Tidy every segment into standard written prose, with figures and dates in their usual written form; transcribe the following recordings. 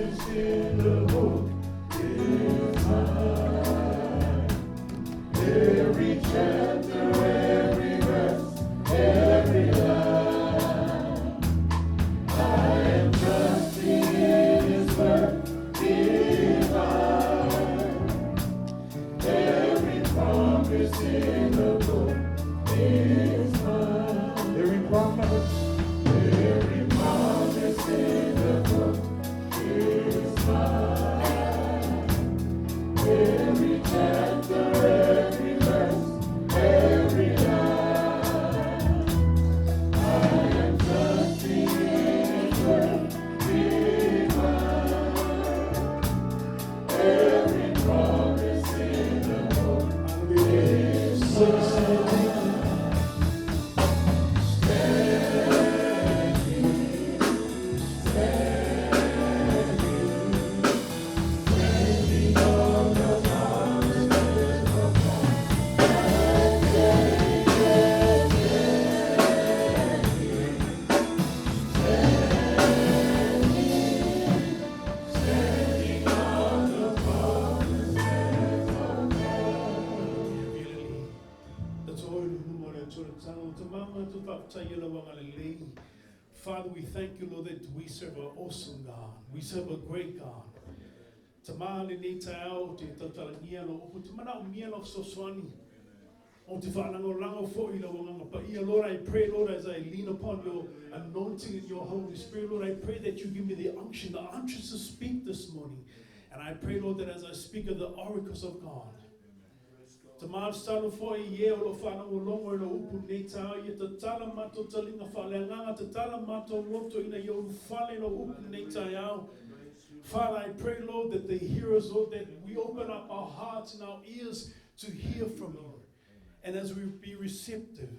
in the book is mine. Every chapter, every verse, every line. I am trusting in His word divine. Every promise in the book is mine. Every promise in the book is mine. Every chapter, every verse, every line. I am trusting in His word divine. Every promise in the book is mine. Father, we thank you, Lord, that we serve an awesome God. We serve a great God. Tamale ni tau te tatalangia lo upu tamana umia lo soswani. O te whanango lango fo ila wanganga pa ia. Lord, I pray, Lord, as I lean upon your anointing and your Holy Spirit, Lord, I pray that you give me the unction to speak this morning. And I pray, Lord, that as I speak of the oracles of God, Tamal stalo fo ye o lo whanango longo lo upu nei tau ia te tala mato talinga whaleanganga te tala mato roto ina i o whale lo upu nei tau. Father, I pray, Lord, that the hearers, Lord, that we open up our hearts and our ears to hear from you. And as we be receptive,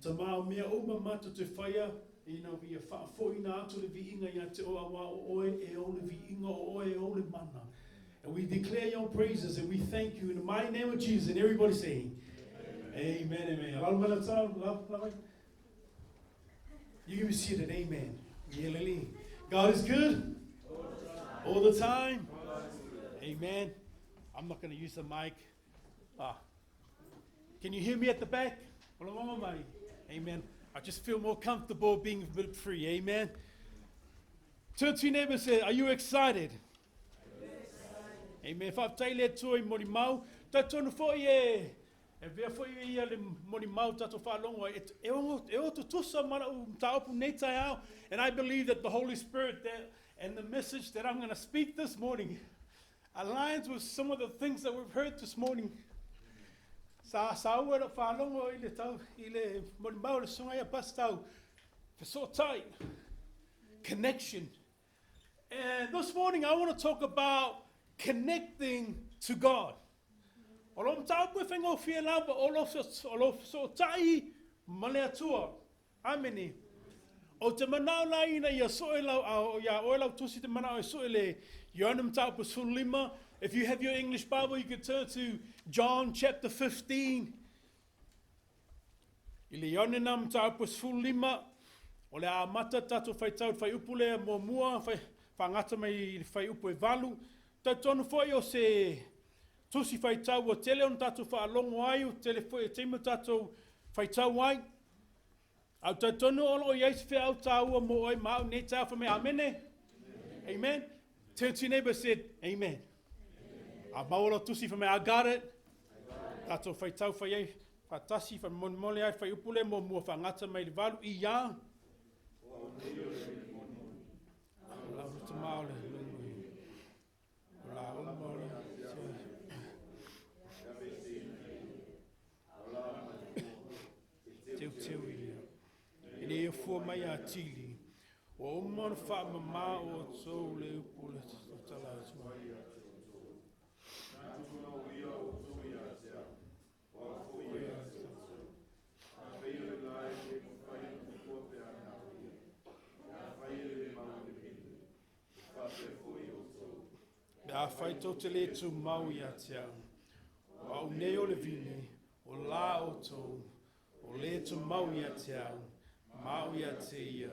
Tamal mea oma mato te whaia, via whafo ina atu le vi inga ia te oa wa o oe e o le vi inga o oe e o le mana. And we declare your praises and we thank you in the mighty name of Jesus. And everybody saying, amen, amen. You can be seated, amen. God is good all the time. Amen. I'm not going to use the mic. Can you hear me at the back? Amen. I just feel more comfortable being a bit free. Amen. Turn to your neighbor and say, are you excited? Amen. Whaptaile toi mori mau. Tatonu fo ye. E vea fo ye le mori mau tato whalongo. E o to tusa mana taupu nei tai au. And I believe that the Holy Spirit that, and the message that I'm going to speak this morning aligns with some of the things that we've heard this morning. Sa ua la whalongo i le tau, i le mori mau le sunga ia pas tau. FESO'OTAIGA. Connection. And this morning I want to talk about connecting to God. Olom tau pui whengo fia lava olo FESO'OTAIGA maleatua. Ameni. O te manau la ina ia soe lau, ia oe lau tusi te manau e soe le Ioane tau pa sulima. If you have your English Bible, you can turn to John chapter 15. I le Ioane nam tau pa sulima. O le a mata tato Faitau fai upu le mo mua, whangata mai fai upu e valu. Tautonu foi o se tusi Faitau o tele on tato whaalongo ai, o tele foi e teima tato Faitau ai. Au tautonu olo o yeis whi au taua mo oi mau ne tau wha me amene. Amen. Turn to your neighbor said, amen. A maolo tusi wha me, I got it. Tato Faitau wha iei, wha tasi wha mole ai, wha upule mo mua whangata mai le valu i ia. Lau te maole. Ele e fua mai a tili. O umon wha mama o tō le upu le tala atua. A Faitau te le tu mau i a te au. O au nei o le vine, o la o tō, o le tu mau i a te au, mau i a te ia,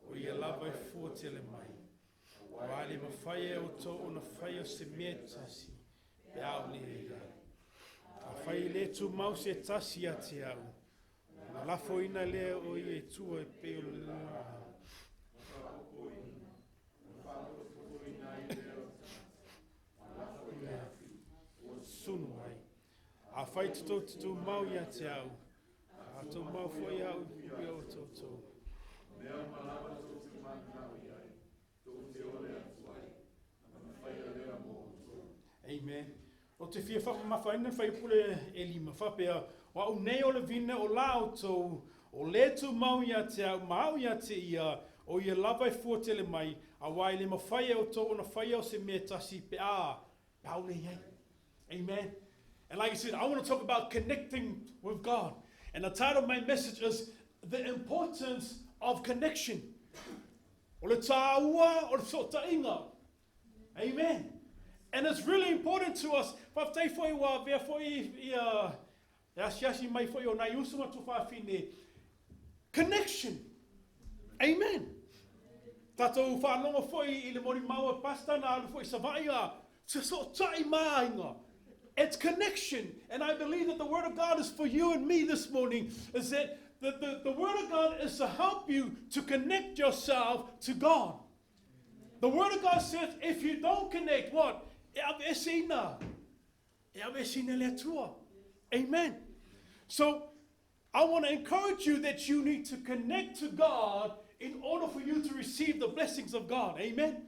o ia lava e fua te le mai. Wale mawhaia o tō o na whaia o se mea tasi. Pe au le ega. A whai le tu mau se tasi a te au. Na lafo ina lea o i e tua e peo le lua. Sunu ai. A whai tutu mau i a te au. A tō mau whai au i peo tō tō. Amen. O te fia whakamawhaina whai pule e lima whapea. Wa o nei o le vina o lao tō. O le tu mau i a te au, mau i a te ia. O ia lawai fuatele mai. A wai le mawhaia o tō o na whaia o se mea tasi pe a. Pau le iei. Amen. And like I said, I want to talk about connecting with God. And the title of my message is The Importance of Connection. O le TAUA o le FESO'OTAIGA. Amen. And it's really important to us. Whaftai foi wa vea foi ia asiasi mai foi o nai usuma tu whawhine. Connection. Amen. Tatou whanonga foi I le mori maua pasta na alu foi savaia. Se so tai mainga. It's connection. And I believe that the Word of God is for you and me this morning. Is that the Word of God is to help you to connect yourself to God. The Word of God says if you don't connect, what? Amen. So I want to encourage you that you need to connect to God in order for you to receive the blessings of God. Amen.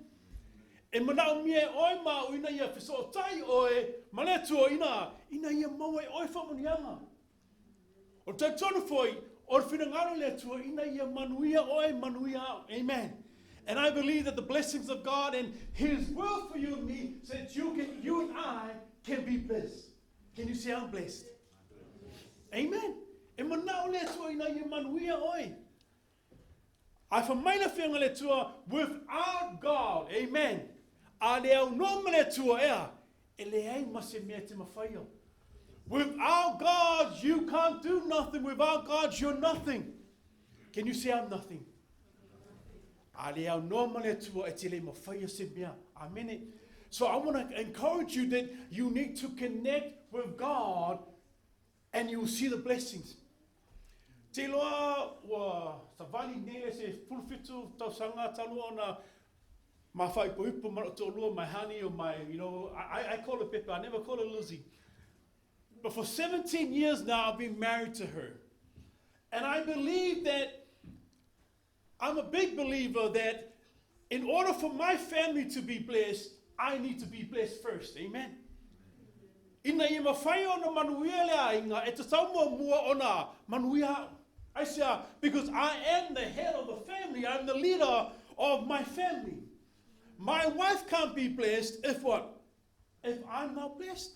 E manau mie oi ma ina ia FESO'OTAI oe maletua ina ia maua oi whamonianga. O te tonu foi o whinangaro letua ina ia manuia oe manuia au. Amen. And I believe that the blessings of God and His will for you and me, so that you and I can be blessed. Can you say I'm blessed? Amen. E manau letua ina ia manuia oi. I whamaina whianga letua without God. Amen. A leo no letua ea. E leai mase mea te mawhaia. Without God, you can't do nothing. Without God, you're nothing. Can you say I'm nothing? Amen. So I want to encourage you that you need to connect with God and you will see the blessings. Te loa wa savali nele se fulfitu tau sanga talua na mawhai poipo marotolua my honey or my, I call it Pepper, I never call it Lizzie. But for 17 years now I've been married to her. And I believe that I'm a big believer that in order for my family to be blessed, I need to be blessed first. Amen. Ina ia mawhai ona manuia lea inga, e te taumua mua ona manuia. I say, because I am the head of the family, I'm the leader of my family. My wife can't be blessed if what? If I'm not blessed.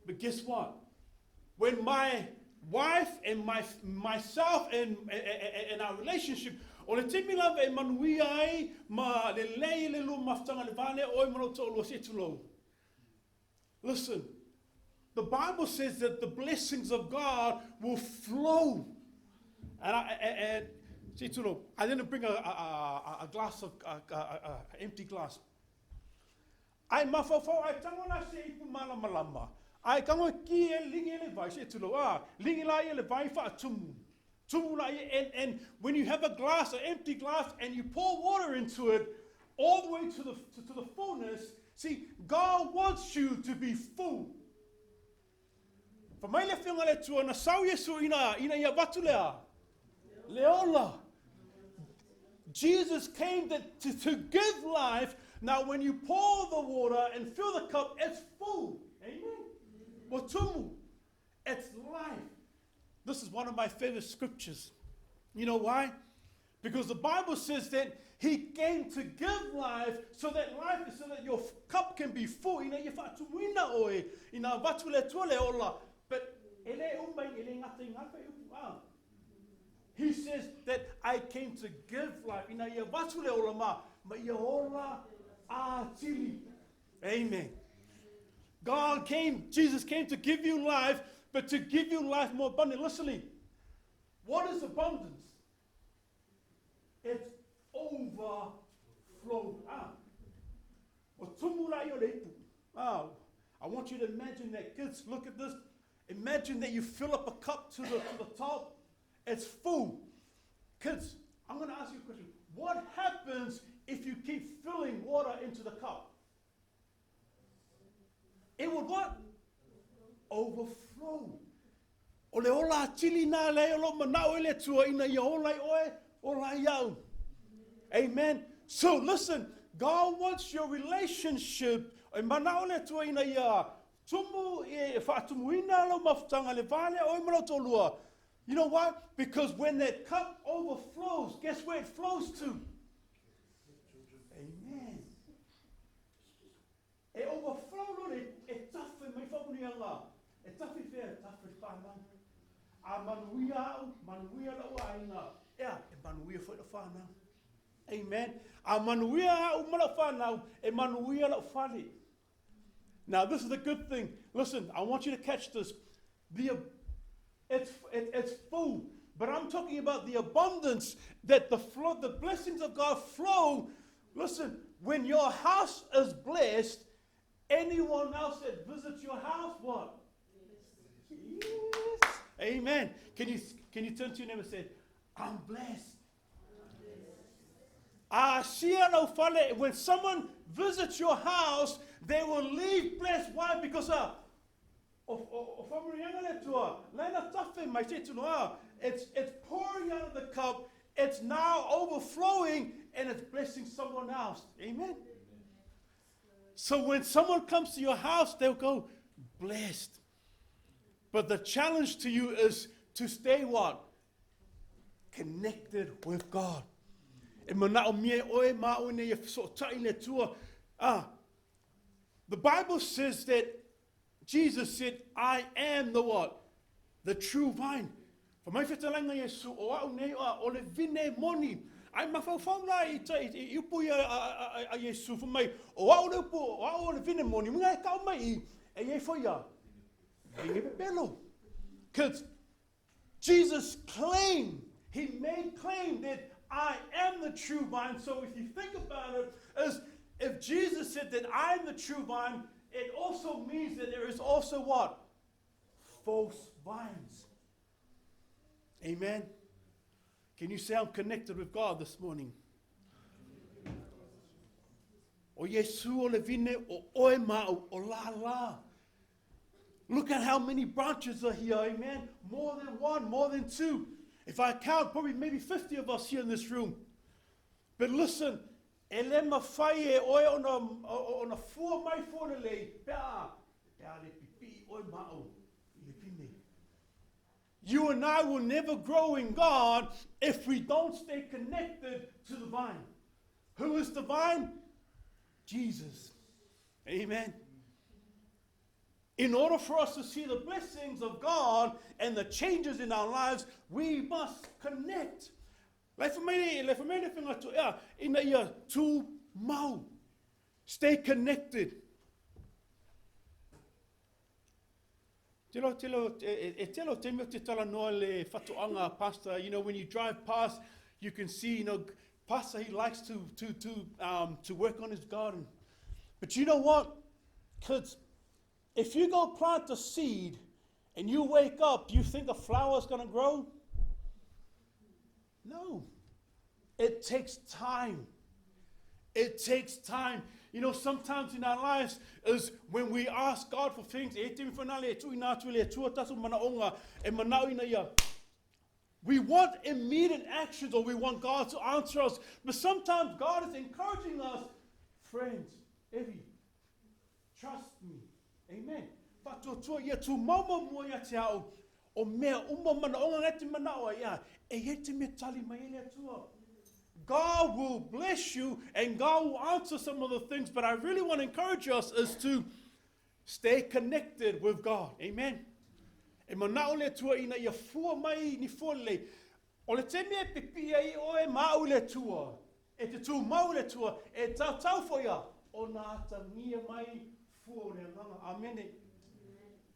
But guess what? When my wife and myself and our relationship, o le timi lava e manuia ai ma le lei le lu maftanga le vale o mano to lo setulo. Listen, the Bible says that the blessings of God will flow. And setulo, I didn't bring a glass of empty glass. Ai mafafo ai tangona se ipu malama. Ai kango ki e lingi le vai setulo lingi la le vai fa tumu. And when you have a glass, an empty glass, and you pour water into it, all the way to the fullness, see, God wants you to be full. Whamaile whianga le tua na sau Yesu ina ia watu lea. Leola. Jesus came to give life. Now when you pour the water and fill the cup, it's full. Amen. Watumu. It's life. This is one of my favorite scriptures. You know why? Because the Bible says that He came to give life so that your cup can be full. But He says that I came to give life. Amen. Jesus came to give you life, but to give you life more abundant. Listen, what is abundance? It's overflow. I want you to imagine that. Kids, look at this. Imagine that you fill up a cup to the top. It's full. Kids, I'm going to ask you a question. What happens if you keep filling water into the cup? It would what? Overflow. O le ola chili na le olo manao ele tua ina ia ola oe ola iau. Amen. So listen, God wants your relationship. E manao le tua ina ia tumu e whaatumuina lo mafutanga le vale o malotolua. You know why? Because when that cup overflows, guess where it flows to? Amen. It overflows, Lord. It tafe mai whakunianga. It tafe whea, tafe whanau. A manuia la wainga. Ea, e manuia whai la whanau. Amen. A manuia umala whanau, e manuia la whale. Now, this is the good thing. Listen, I want you to catch this. It's full, but I'm talking about the abundance that the blessings of God flow. Listen, when your house is blessed, anyone else that visits your house, what? Yes. Amen. Can you turn to your neighbor and say, I'm blessed. When someone visits your house, they will leave blessed. Why? Because it's pouring out of the cup, it's now overflowing, and it's blessing someone else. Amen? So when someone comes to your house, they'll go, blessed. But the challenge to you is to stay what? Connected with God. The Bible says that Jesus said, I am the what? The true vine. For my fetalanga Yesu, o au nei o le vine moni. Ai mawhawhau la I upu a Yesu for mai. O au le upu, o au le vine moni. Mga e kau mai I, e ye whaia. E ye pepelo. Because Jesus claimed, he made claim that I am the true vine. So if you think about it, as if Jesus said that I am the true vine, it also means that there is also what? False vines. Amen. Can you say I'm connected with God this morning? O Yesu o le vine o oe mau o la la. Look at how many branches are here, amen? More than one, more than two. If I count, probably maybe 50 of us here in this room. But listen, ele mawhai e oe ona fua mai fōne lei, pea le pipi oe mao I le pine. You and I will never grow in God if we don't stay connected to the vine. Who is the vine? Jesus. Amen. In order for us to see the blessings of God and the changes in our lives, we must connect. Stay connected. Pastor, when you drive past, you can see, Pastor, he likes to work on his garden. But you know what, kids? If you go plant a seed and you wake up, do you think a flower is going to grow? No. It takes time. It takes time. Sometimes in our lives is when we ask God for things, we want immediate actions or we want God to answer us. But sometimes God is encouraging us, friends, Evi, trust me. Amen. God will bless you and God will answer some of the things, but I really want to encourage us is to stay connected with God. Amen.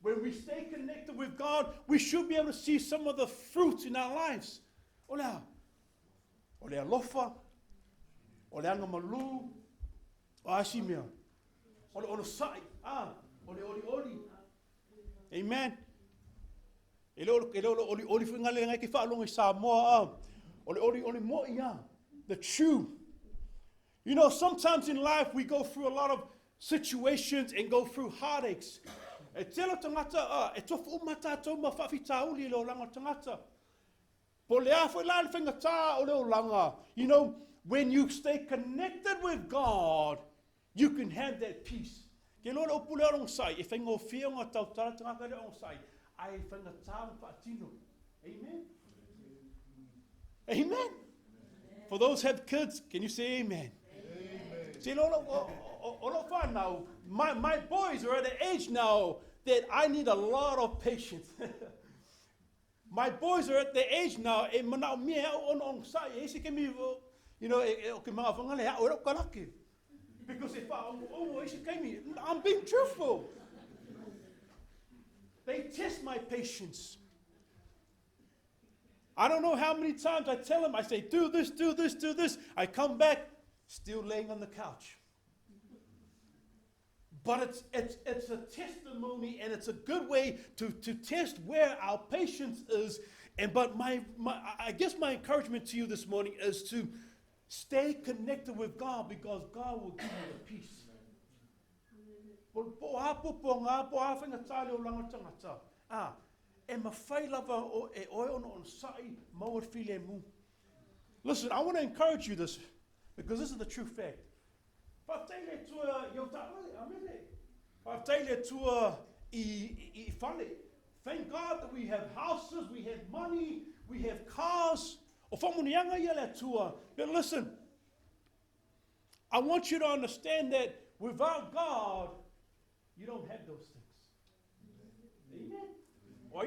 When we stay connected with God, we should be able to see some of the fruits in our lives. Olea alofa, olea ngamalu, o asimea. Ole sai. Ole. Amen. Ole fingale ngai ki whaalonga I Samoa. Ole mo ia. The true. You know, sometimes in life we go through a lot of situations and go through heartaches. E telo tangata, e tofu umata tau ma Faitau li lo langa tangata. Po lea fo la whengata o leo langa. You know, when you stay connected with God, you can have that peace. Ke lo o pule ong sai, e whengo whionga tau taratanga kare ong sai, ai whengata whaatino. Amen? Amen? For those who have kids, can you say amen? See, now, my boys are at an age now that I need a lot of patience. My boys are at the age now, because I'm being truthful. They test my patience. I don't know how many times I tell them, I say, do this, do this, do this. I come back, still laying on the couch. But it's a testimony, and it's a good way to test where our patience is. But I guess my encouragement to you this morning is to stay connected with God, because God will give you the peace. Listen, I want to encourage you this, because this is the true fact. Thank God that we have houses, we have money, we have cars. But listen, I want you to understand that without God, you don't have those things. Amen? My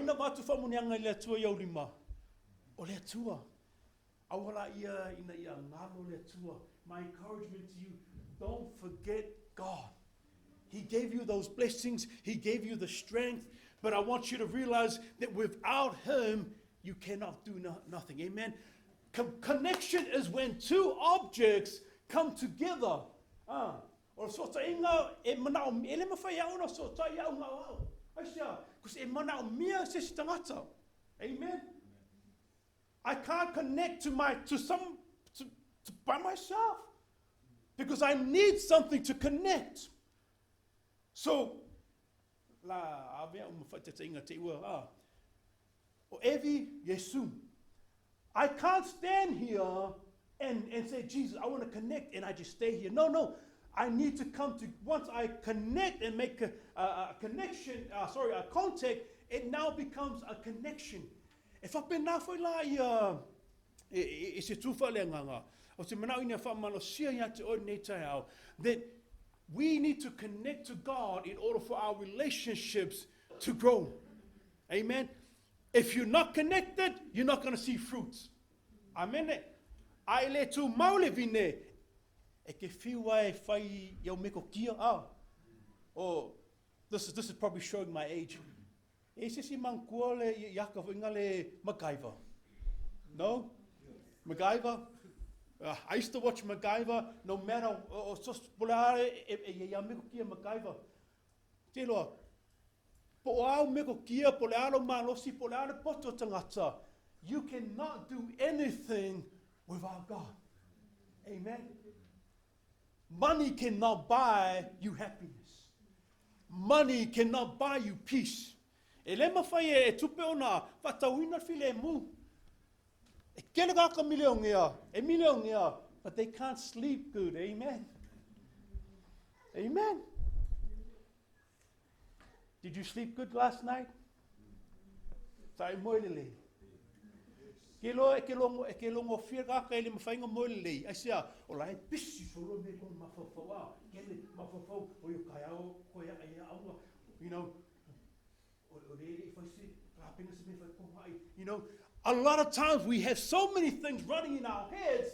encouragement to you, don't forget God. He gave you those blessings. He gave you the strength. But I want you to realize that without Him, you cannot do nothing. Amen? Connection is when two objects come together. Amen? I can't connect by myself, because I need something to connect. So, Evi Yesu, I can't stand here and say, Jesus, I want to connect, and I just stay here. No. I need to come to, once I connect and make a connection, a contact, it now becomes a connection. If I've been now for it's a true that we need to connect to God in order for our relationships to grow. Amen. If you're not connected, you're not going to see fruits. Amen. I let to maulevine. Oh, this is probably showing my age. No? MacGyver? I used to watch MacGyver no matter MacGyver. You cannot do anything without God. Amen. Money cannot buy you happiness. Money cannot buy you peace. But they can't sleep good. Amen. Amen. Did you sleep good last night? Sorry, moilele. Kelongo firga kele mafainga moilele. I say, olai bisi solo me kon mafafawa. Kele mafafau oyo kayao koya aya awa. You know, if I see happiness me fa komai. You know, a lot of times we have so many things running in our heads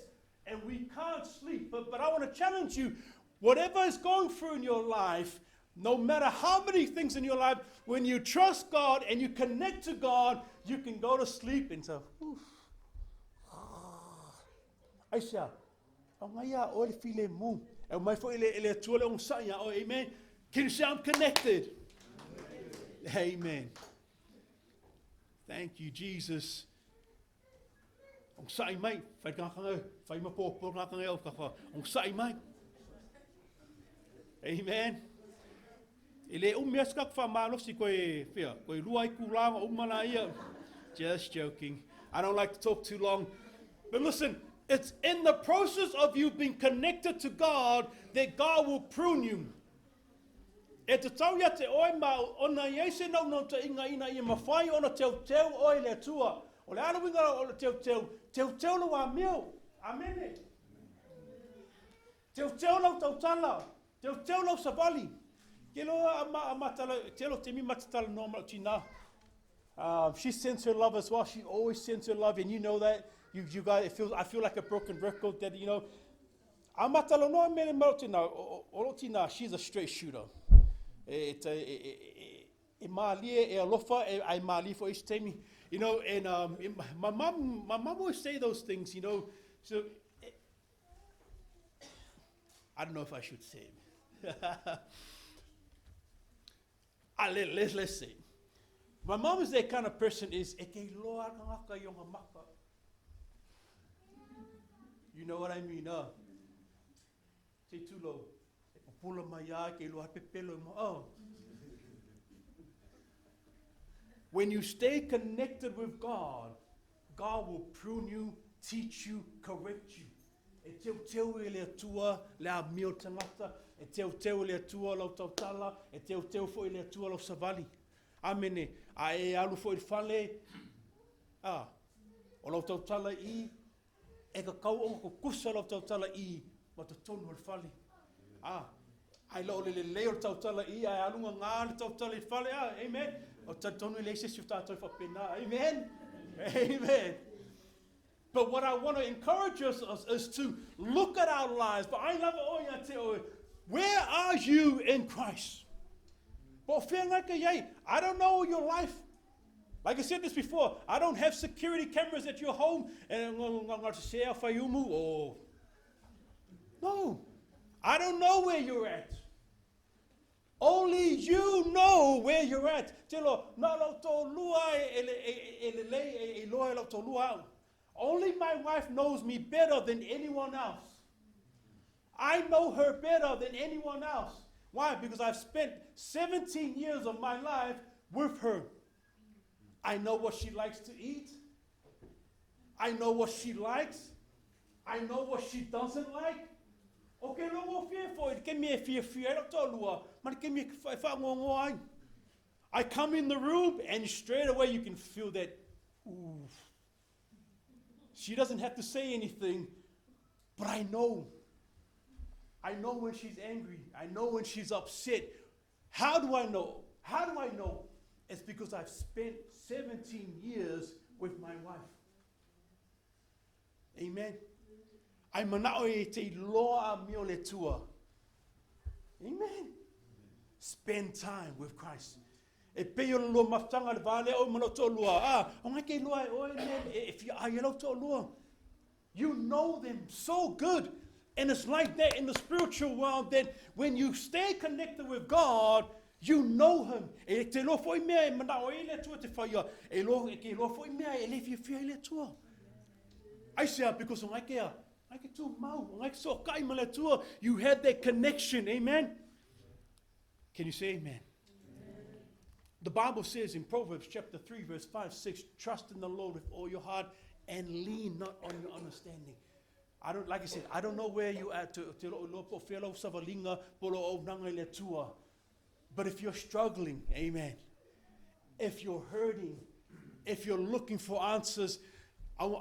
and we can't sleep. But I want to challenge you, whatever is going through in your life, no matter how many things in your life, when you trust God and you connect to God, you can go to sleep and say, oof. Aisha, O ngai a o le file mu. E mai fo ele tua le ong sai o amen. Can you say I'm connected? Amen. Thank you, Jesus. Ong sai mai, fai kanga, fai mapo kanga o ka. Ong sai mai. Amen. Ele umiaska Faamalosi koe luai kulanga umana ia. Just joking. I don't like to talk too long. But listen, it's in the process of you being connected to God that God will prune you. E te tau ia te oi ma ona iese no te inga ina ia mawhai ona teo oi le tua. O le ala winga o le teo lo a meo. Amene. Teo lo tautala. Teo lo savali. Ke lo amatala, te lo te mi matatala normal tina. She sends her love as well. She always sends her love, and you know that. You guys, I feel like a broken record that, you know. Amatala no mele marotina, orotina, she's a straight shooter. Malie alofa, I mali for each time. You know, and my mom always say those things, you know. So I don't know if I should say it. Let's say. My mom is that kind of person you know what I mean? When you stay connected with God, God will prune you, teach you, correct you. E teu ele tua le a mio tangata, e teu ele tua lau tautala, e teu fo ele tua lau savali. Amene, a e alu fo il fale, o lau tautala I, e ka kau o ko kusa lau tautala I, ma te tonu il fale. Ai lau le leo tautala I, ai alunga ngā le tautala il fale, amen. O te tonu le se siuta toi fa pena, amen. Amen. But what I want to encourage us is to look at our lives. But I love it. Where are you in Christ? I don't know your life. Like I said this before, I don't have security cameras at your home. And no, I don't know where you're at. Only you know where you're at. Only my wife knows me better than anyone else. I know her better than anyone else. Why? Because I've spent 17 years of my life with her. I know what she likes to eat. I know what she likes. I know what she doesn't like. Okay, no more fear for it. Give me a fear. I come in the room and straight away you can feel that, ooh. She doesn't have to say anything, but I know. I know when she's angry. I know when she's upset. How do I know? How do I know? It's because I've spent 17 years with my wife. Amen. I manao e te loa mio le tua. Amen. Spend time with Christ. E peo lo maftanga le vale o manoto lua. O ngai ke lua o if you are yellow to lua. You know them so good. And it's like that in the spiritual world that when you stay connected with God, you know him. E te lo foi mea e manao e le tua te whaia. E lo ke lo foi mea e le fia le tua. I say because o ngai ke tu mau, o ngai so kai ma le tua. You had that connection. Amen. Can you say amen? The Bible says in Proverbs chapter 3, verse 5, 6, trust in the Lord with all your heart and lean not on your understanding. Like I said, I don't know where you at but if you're struggling, amen. If you're hurting, if you're looking for answers, you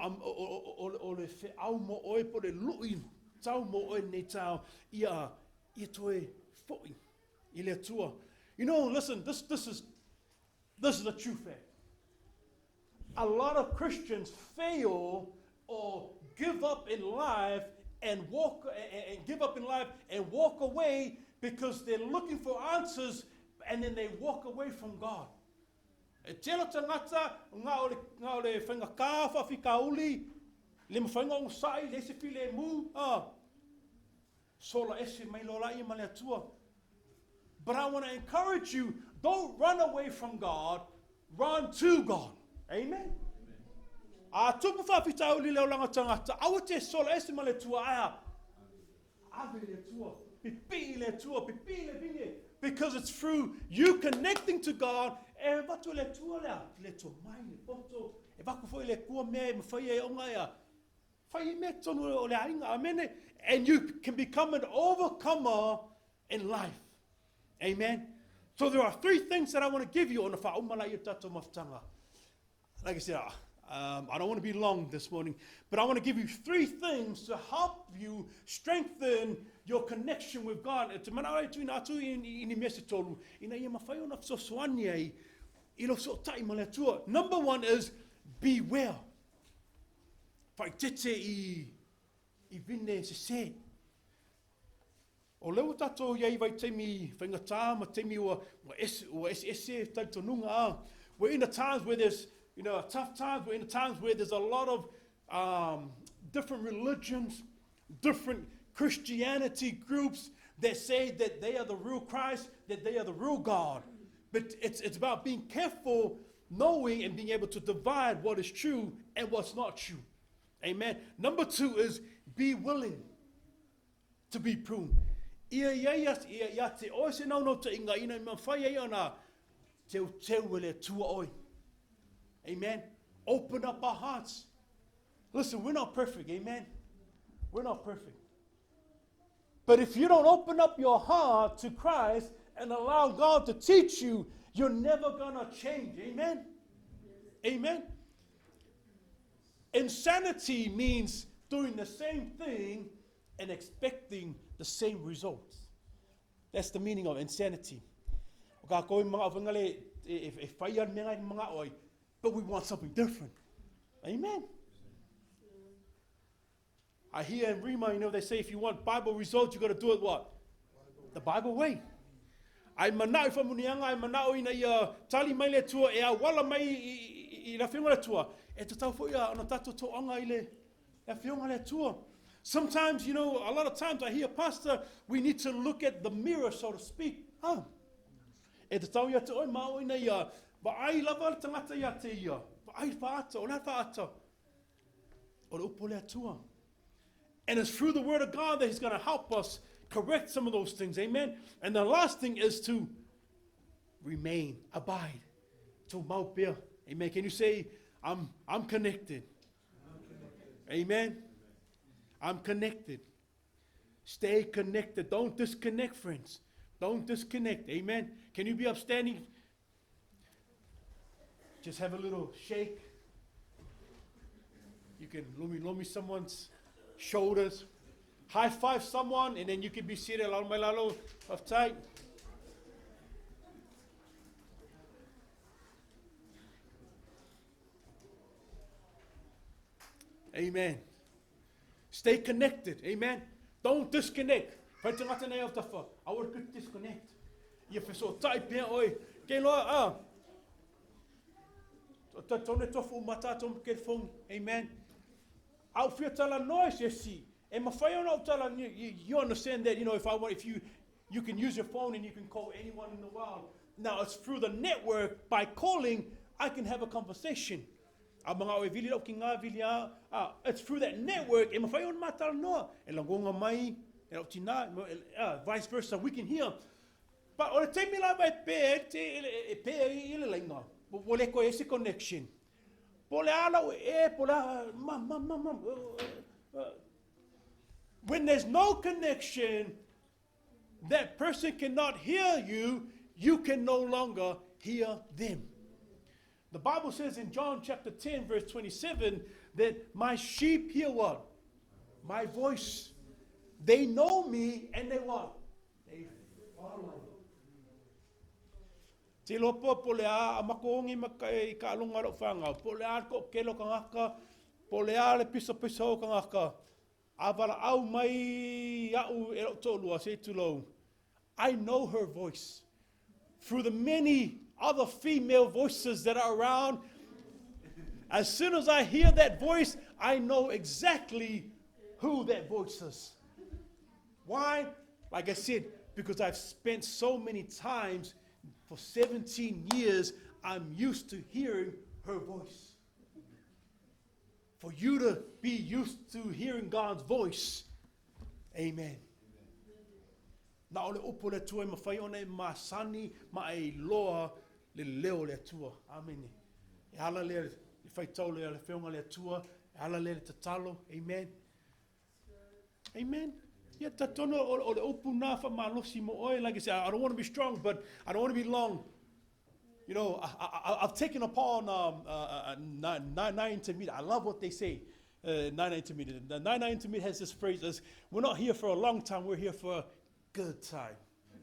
know, listen, this is a true fact. A lot of Christians fail or give up in life and walk away because they're looking for answers and then they walk away from God. sola ese mai lola I male atua. But I want to encourage you, don't run away from God, run to God. Amen. Tupu Faitau li leo langa tangata. Awa te sola ese male tua aya. Ave le tua. Pipi le tua. Pipi le vinge. Because it's through you connecting to God. E watu le tua lea. Le tua mai le poto. E waku foi le kua me mawhai e onga ea. Whai me tonu o le ainga. Amen. And you can become an overcomer in life. Amen. So there are 3 things that I want to give you on the whaumala I tato maftanga. Like I said, I don't want to be long this morning, but I want to give you 3 things to help you strengthen your connection with God. Number 1 is beware. O leo tato iai vai teimi whaingatā, ma teimi o ese taitonunga a. We're in the times where there's, tough times. We're in the times where there's a lot of different religions, different Christianity groups that say that they are the real Christ, that they are the real God. But it's about being careful, knowing and being able to divide what is true and what's not true. Amen. Number 2 is be willing to be pruned. Ia te oe se nau no te inga ina ma whai ei ana teu wele tua oi. Amen. Open up our hearts. Listen, we're not perfect. Amen. We're not perfect. But if you don't open up your heart to Christ and allow God to teach you, you're never going to change. Amen. Amen. Insanity means doing the same thing and expecting the same results. That's the meaning of insanity. But we want something different. Amen. I hear in Rima, they say if you want Bible results, you got to do it what? The Bible way. Ai manao fa munianga, ai manao ina ia tali mai le tua, e a wala mai I la whiunga le tua. E te tau fo ia ana tato to anga I le whiunga le tua. Sometimes, a lot of times I hear, Pastor, we need to look at the mirror, so to speak. E te tau ia te oi mao ina ia, ba ai lava le tangata ia te ia, ba ai whaata, o la whaata. O le upo le atua. And it's through the word of God that he's going to help us correct some of those things. Amen. And the last thing is to remain, abide. To maupia. Amen. Can you say, I'm connected? Amen. I'm connected. Stay connected. Don't disconnect, friends. Don't disconnect. Amen. Can you be upstanding? Just have a little shake. You can lumi someone's shoulders. High five someone, and then you can be seated. Lalo of tight. Amen. Stay connected. Amen. Don't disconnect. I would disconnect. Ia FESO'OTAIGA pia oi. Ke loa tone tofu mata tom ke phone. Amen. Au fia tala noise yesi. E mawhai ona tala you understand that if you can use your phone and you can call anyone in the world. Now it's through the network. By calling I can have a conversation. It's through that network. Vice versa, we can hear. But on the time connection. When there's no connection, that person cannot hear you, you can no longer hear them. The Bible says in John chapter 10, verse 27, that my sheep hear what? My voice. They know me and they what? They follow. Tilo po polea amakongi makai ka alunga ro fanga. Polea ko kelo kangaka. Polea le piso kangaka. Avala au mai au ero tolua se tulo. I know her voice. Through the many other female voices that are around, as soon as I hear that voice, I know exactly who that voice is. Why? Like I said, because I've spent so many times for 17 years, I'm used to hearing her voice. For you to be used to hearing God's voice, amen. Na ole upo le tua ma fai ona ma sani ma e loa le leo le tua. Amen. E ala le Faitau le whiunga le tua, e ala le tatalo. Amen. Amen. Yeah, tatono o le upu na Faamalosi mo oe. Like I said, I don't want to be strong, but I don't want to be long. You know, I've taken upon 9 to meet. I love what they say. 9 to meet. The 9 to meet has this phrase: as we're not here for a long time, we're here for a good time.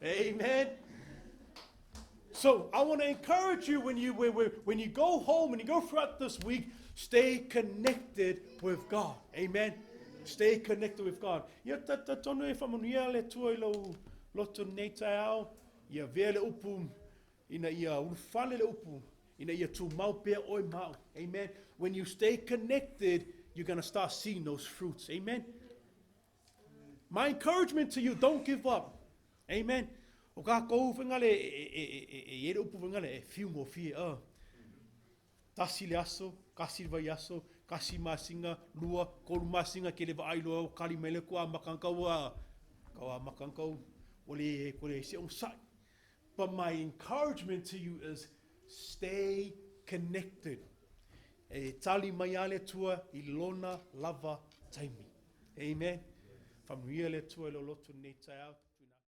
Amen. So I want to encourage you when you go home, when you go throughout this week, stay connected with God. Amen. Stay connected with God. Ia tatono e whamonia le tua I lo loto nei tau, ia vele upu, ina ia urufale le upu, ina ia tu mau pea oi mau. Amen. When you stay connected, you're going to start seeing those fruits. Amen. My encouragement to you, don't give up. Amen. O ka kou whengale e upu whengale e whiu mo whie. Tasi le aso, kasi vai aso, kasi masinga, lua, koru masinga ke le vaailoa o kali mele kua makankau kaua makankau ole se o sai. But my encouragement to you is stay connected. E tali mai ale tua I lona lava taimi. Amen. From ria le tua lo loto nei tai au.